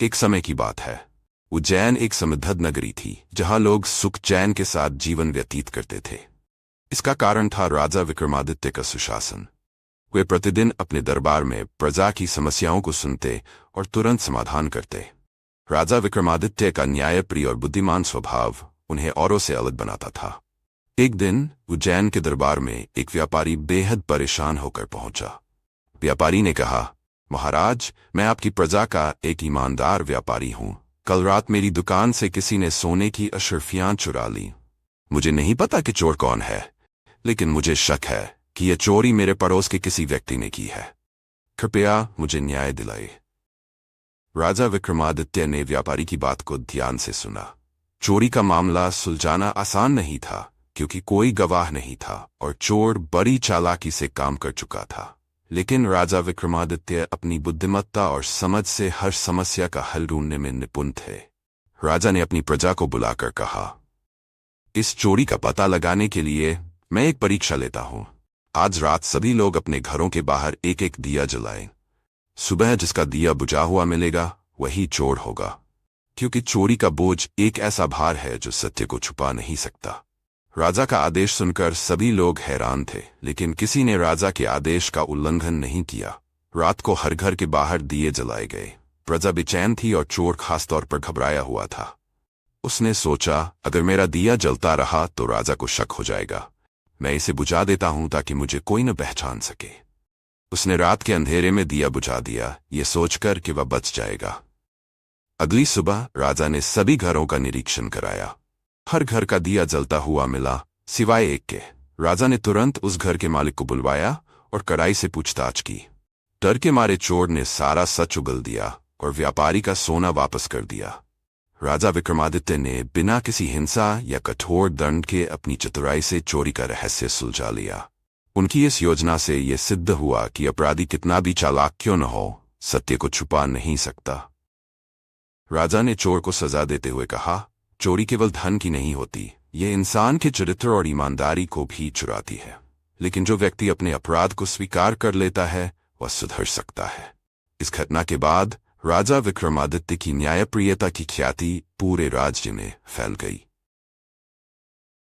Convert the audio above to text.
एक समय की बात है। उज्जैन एक समृद्ध नगरी थी जहां लोग सुख चैन के साथ जीवन व्यतीत करते थे। इसका कारण था राजा विक्रमादित्य का सुशासन। वे प्रतिदिन अपने दरबार में प्रजा की समस्याओं को सुनते और तुरंत समाधान करते। राजा विक्रमादित्य का न्यायप्रिय और बुद्धिमान स्वभाव उन्हें औरों से अलग बनाता था। एक दिन उज्जैन के दरबार में एक व्यापारी बेहद परेशान होकर पहुंचा। व्यापारी ने कहा, महाराज, मैं आपकी प्रजा का एक ईमानदार व्यापारी हूं। कल रात मेरी दुकान से किसी ने सोने की अशर्फियां चुरा ली। मुझे नहीं पता कि चोर कौन है, लेकिन मुझे शक है कि यह चोरी मेरे पड़ोस के किसी व्यक्ति ने की है। कृपया मुझे न्याय दिलाए। राजा विक्रमादित्य ने व्यापारी की बात को ध्यान से सुना। चोरी का मामला सुलझाना आसान नहीं था, क्योंकि कोई गवाह नहीं था और चोर बड़ी चालाकी से काम कर चुका था। लेकिन राजा विक्रमादित्य अपनी बुद्धिमत्ता और समझ से हर समस्या का हल ढूंढने में निपुण थे। राजा ने अपनी प्रजा को बुलाकर कहा, इस चोरी का पता लगाने के लिए मैं एक परीक्षा लेता हूं। आज रात सभी लोग अपने घरों के बाहर एक एक दिया जलाएं। सुबह जिसका दिया बुझा हुआ मिलेगा वही चोर होगा, क्योंकि चोरी का बोझ एक ऐसा भार है जो सत्य को छुपा नहीं सकता। राजा का आदेश सुनकर सभी लोग हैरान थे, लेकिन किसी ने राजा के आदेश का उल्लंघन नहीं किया। रात को हर घर के बाहर दिए जलाए गए। प्रजा बेचैन थी और चोर खासतौर पर घबराया हुआ था। उसने सोचा, अगर मेरा दिया जलता रहा तो राजा को शक हो जाएगा। मैं इसे बुझा देता हूं ताकि मुझे कोई न पहचान सके। उसने रात के अंधेरे में दिया बुझा दिया, ये सोचकर कि वह बच जाएगा। अगली सुबह राजा ने सभी घरों का निरीक्षण कराया। हर घर का दिया जलता हुआ मिला, सिवाय एक के। राजा ने तुरंत उस घर के मालिक को बुलवाया और कड़ाई से पूछताछ की। डर के मारे चोर ने सारा सच उगल दिया और व्यापारी का सोना वापस कर दिया। राजा विक्रमादित्य ने बिना किसी हिंसा या कठोर दंड के अपनी चतुराई से चोरी का रहस्य सुलझा लिया। उनकी इस योजना से यह सिद्ध हुआ कि अपराधी कितना भी चालाक क्यों न हो, सत्य को छुपा नहीं सकता। राजा ने चोर को सजा देते हुए कहा, चोरी केवल धन की नहीं होती, ये इंसान के चरित्र और ईमानदारी को भी चुराती है। लेकिन जो व्यक्ति अपने अपराध को स्वीकार कर लेता है वह सुधर सकता है। इस घटना के बाद राजा विक्रमादित्य की न्यायप्रियता की ख्याति पूरे राज्य में फैल गई।